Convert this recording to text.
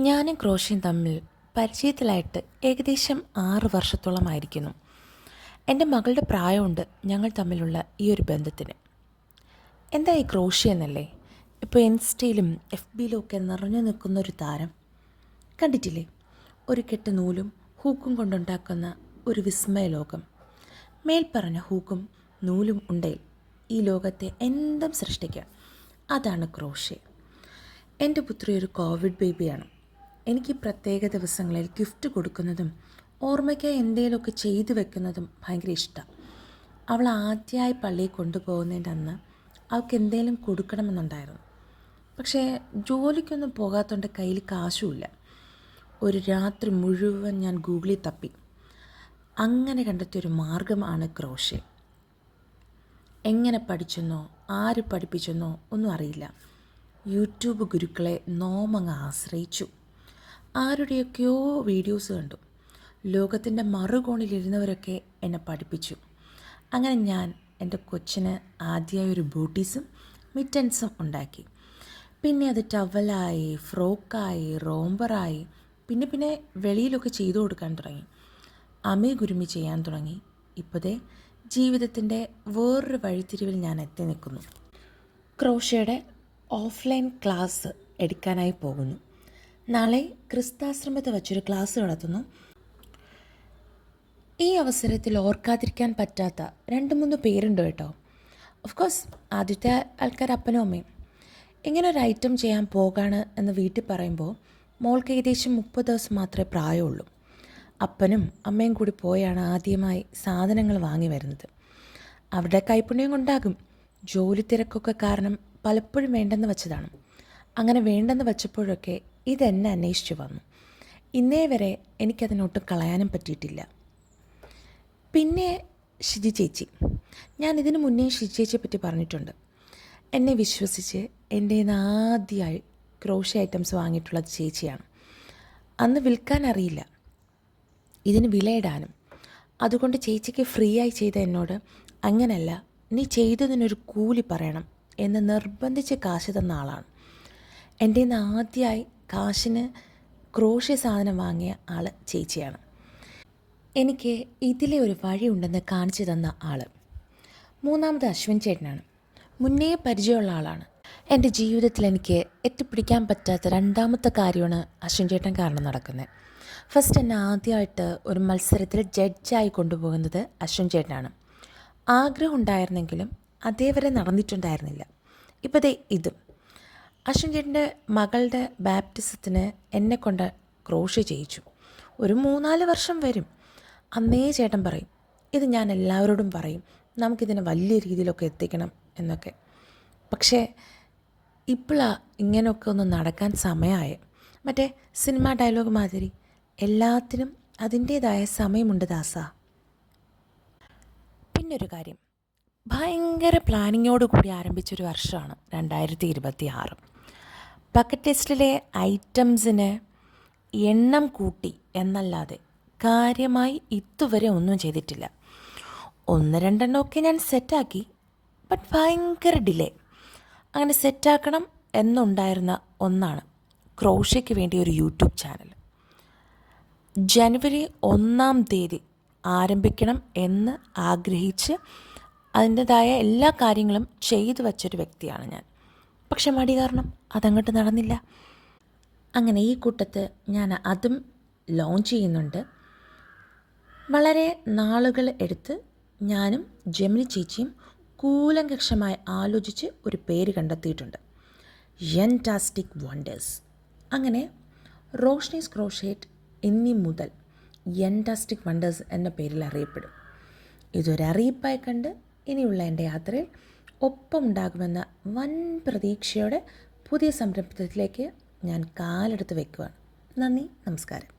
ഞാനും ക്രോഷ്യയും തമ്മിൽ പരിചയത്തിലായിട്ട് ഏകദേശം 6 വർഷത്തോളമായിരിക്കുന്നു. എൻ്റെ മകളുടെ പ്രായമുണ്ട് ഞങ്ങൾ തമ്മിലുള്ള ഈ ഒരു ബന്ധത്തിന്. എന്താ ഈ ക്രോഷ്യ എന്നല്ലേ? ഇപ്പോൾ ഇൻസ്റ്റയിലും FBയിലും ഒക്കെ നിറഞ്ഞു നിൽക്കുന്ന ഒരു താരം കണ്ടിട്ടില്ലേ? ഒരു കെട്ട് നൂലും ഹൂക്കും കൊണ്ടുണ്ടാക്കുന്ന ഒരു വിസ്മയ ലോകം. മേൽപ്പറഞ്ഞ ഹൂക്കും നൂലും ഉണ്ടെങ്കിൽ ഈ ലോകത്തെ എന്തും സൃഷ്ടിക്കാം. അതാണ് ക്രോഷ്യ. എൻ്റെ പുത്രി ഒരു കോവിഡ് ബേബിയാണ്. എനിക്ക് പ്രത്യേക ദിവസങ്ങളിൽ ഗിഫ്റ്റ് കൊടുക്കുന്നതും ഓർമ്മയ്ക്കായി എന്തെങ്കിലുമൊക്കെ ചെയ്തു വെക്കുന്നതും ഭയങ്കര ഇഷ്ടമാണ്. അവൾ ആദ്യമായി പള്ളിയിൽ കൊണ്ടുപോകുന്നതിൻ്റെ അന്ന് അവൾക്ക് എന്തെങ്കിലും കൊടുക്കണമെന്നുണ്ടായിരുന്നു. പക്ഷേ ജോലിക്കൊന്നും പോകാത്തതുകൊണ്ട് കയ്യിൽ കാശുമില്ല. ഒരു രാത്രി മുഴുവൻ ഞാൻ ഗൂഗിളിൽ തപ്പി. അങ്ങനെ കണ്ടെത്തിയൊരു മാർഗമാണ് ക്രോഷ്യ. എങ്ങനെ പഠിച്ചെന്നോ ആര് പഠിപ്പിച്ചെന്നോ ഒന്നും അറിയില്ല. യൂട്യൂബ് ഗുരുക്കളെ നോമങ്ങ് ആശ്രയിച്ചു. ആരുടെയൊക്കെയോ വീഡിയോസ് കണ്ടു. ലോകത്തിൻ്റെ മറുകോണിലിരുന്നവരൊക്കെ എന്നെ പഠിപ്പിച്ചു. അങ്ങനെ ഞാൻ എൻ്റെ കൊച്ചിന് ആദ്യമായി ഒരു ബൂട്ടീസും മിറ്റൻസും ഉണ്ടാക്കി. പിന്നെ അത് ടവലായി, ഫ്രോക്കായി, റോംബറായി, പിന്നെ വെളിയിലൊക്കെ ചെയ്തു കൊടുക്കാൻ തുടങ്ങി. അമി ഗുരുമി ചെയ്യാൻ തുടങ്ങി. ഇപ്പോഴത്തെ ജീവിതത്തിൻ്റെ വേറൊരു വഴിത്തിരിവിൽ ഞാൻ എത്തി നിൽക്കുന്നു. ക്രോഷ്യയുടെ ഓഫ്ലൈൻ ക്ലാസ് എടുക്കാനായി പോകുന്നു. നാളെ ക്രിസ്താശ്രമത്തെ വച്ചൊരു ക്ലാസ് നടത്തുന്നു. ഈ അവസരത്തിൽ ഓർക്കാതിരിക്കാൻ പറ്റാത്ത 2-3 പേരുണ്ട് കേട്ടോ. ഓഫ് കോഴ്സ് ആദ്യത്തെ ആൾക്കാർ അപ്പനും അമ്മയും. ഇങ്ങനെ ഒരു ഐറ്റം ചെയ്യാൻ പോകാണ് എന്ന് വീട്ടിൽ പറയുമ്പോൾ മോൾക്ക് ഏകദേശം 30 ദിവസം മാത്രമേ പ്രായമുള്ളൂ. അപ്പനും അമ്മയും കൂടി പോയാണ് ആദ്യമായി സാധനങ്ങൾ വാങ്ങി വരുന്നത്. അവരുടെ കൈപ്പുണ്യം കൊണ്ടാകും. ജോലി തിരക്കൊക്കെ കാരണം പലപ്പോഴും വേണ്ടെന്ന് വെച്ചതാണ്. അങ്ങനെ വേണ്ടെന്ന് വെച്ചപ്പോഴൊക്കെ ഇതെന്നെ അന്വേഷിച്ചു വന്നു. ഇന്നേ വരെ എനിക്കതിനൊട്ടും കളയാനും പറ്റിയിട്ടില്ല. പിന്നെ ഷിജി ചേച്ചി, ഞാൻ ഇതിനു മുന്നേ ഷിജി ചേച്ചിയെ പറ്റി പറഞ്ഞിട്ടുണ്ട്. എന്നെ വിശ്വസിച്ച് എൻ്റെ ആദ്യമായി ക്രോഷ്യ ഐറ്റംസ് വാങ്ങിയിട്ടുള്ളത് ചേച്ചിയാണ്. അന്ന് വിൽക്കാൻ അറിയില്ല, ഇതിന് വിലയിടാനും. അതുകൊണ്ട് ചേച്ചിക്ക് ഫ്രീ ആയി ചെയ്ത എന്നോട് അങ്ങനല്ല, നീ ചെയ്തതിനൊരു കൂലി പറയണം എന്ന് നിർബന്ധിച്ച് കാശ് തന്ന ആളാണ്. എൻ്റെ ആദ്യമായി കാശിന് ക്രോഷ്യ സാധനം വാങ്ങിയ ആൾ ചേച്ചിയാണ്. എനിക്ക് ഇതിലെ ഒരു വഴിയുണ്ടെന്ന് കാണിച്ചു തന്ന ആൾ. മൂന്നാമത് അശ്വിൻ ചേട്ടനാണ്. മുന്നേ പരിചയമുള്ള ആളാണ്. എൻ്റെ ജീവിതത്തിൽ എനിക്ക് എത്തിപ്പിടിക്കാൻ പറ്റാത്ത രണ്ടാമത്തെ കാര്യമാണ് അശ്വിൻ ചേട്ടൻ കാരണം നടക്കുന്നത്. ഫസ്റ്റ് എന്നെ ആദ്യമായിട്ട് ഒരു മത്സരത്തിൽ ജഡ്ജായി കൊണ്ടുപോകുന്നത് അശ്വിൻ ചേട്ടനാണ്. ആഗ്രഹം ഉണ്ടായിരുന്നെങ്കിലും അതേവരെ നടന്നിട്ടുണ്ടായിരുന്നില്ല. ഇപ്പോഴത്തെ ഇതും അശ്വിൻ ചേട്ടൻ്റെ മകളുടെ ബാപ്റ്റിസത്തിന് എന്നെ കൊണ്ട് ക്രോഷ്യ ചെയ്യിച്ചു. ഒരു 3-4 വർഷം വരും. അന്നേ ചേട്ടൻ പറയും, ഇത് ഞാൻ എല്ലാവരോടും പറയും, നമുക്കിതിനെ വലിയ രീതിയിലൊക്കെ എത്തിക്കണം എന്നൊക്കെ. പക്ഷേ ഇപ്പോഴാണ് ഇങ്ങനെയൊക്കെ ഒന്ന് നടക്കാൻ സമയമായ. മറ്റേ സിനിമ ഡയലോഗ് മാതിരി എല്ലാത്തിനും അതിൻ്റേതായ സമയമുണ്ട് ദാസ. പിന്നൊരു കാര്യം, ഭയങ്കര പ്ലാനിങ്ങോടുകൂടി ആരംഭിച്ചൊരു വർഷമാണ് 2026. ബക്കറ്റ് ലിസ്റ്റിലെ ഐറ്റംസിന് എണ്ണം കൂട്ടി എന്നല്ലാതെ കാര്യമായി ഇതുവരെ ഒന്നും ചെയ്തിട്ടില്ല. 1-2 എണ്ണമൊക്കെ ഞാൻ സെറ്റാക്കി, ബട്ട് ഭയങ്കര ഡിലേ. അങ്ങനെ സെറ്റാക്കണം എന്നുണ്ടായിരുന്ന ഒന്നാണ് ക്രോഷ്യയ്ക്ക് വേണ്ടി ഒരു യൂട്യൂബ് ചാനൽ. ജനുവരി 1-ാം തീയതി ആരംഭിക്കണം എന്ന് ആഗ്രഹിച്ച് അതിൻ്റെതായ എല്ലാ കാര്യങ്ങളും ചെയ്തു വച്ചൊരു വ്യക്തിയാണ് ഞാൻ. പക്ഷെ മടി കാരണം അതങ്ങോട്ട് നടന്നില്ല. അങ്ങനെ ഈ കൂട്ടത്ത് ഞാൻ അതും ലോഞ്ച് ചെയ്യുന്നുണ്ട്. വളരെ നാളുകൾ എടുത്ത് ഞാനും ജെമിനി ചേച്ചിയും കൂലങ്കക്ഷമായി ആലോചിച്ച് ഒരു പേര് കണ്ടെത്തിയിട്ടുണ്ട്, യൻറ്റാസ്റ്റിക് വണ്ടേഴ്സ്. അങ്ങനെ റോഷ്നീസ് ക്രോഷ്യേറ്റ് ഇനി മുതൽ യൻറ്റാസ്റ്റിക് വണ്ടേഴ്സ് എന്ന പേരിൽ അറിയപ്പെടും. ഇതൊരറിയിപ്പായി കണ്ട് ഇനിയുള്ള എൻ്റെ യാത്രയിൽ ഒപ്പമുണ്ടാകുമെന്ന വൻ പ്രതീക്ഷയോടെ പുതിയ സംരംഭത്തിലേക്ക് ഞാൻ കാലെടുത്ത് വയ്ക്കുകയാണ്. നന്ദി, നമസ്കാരം.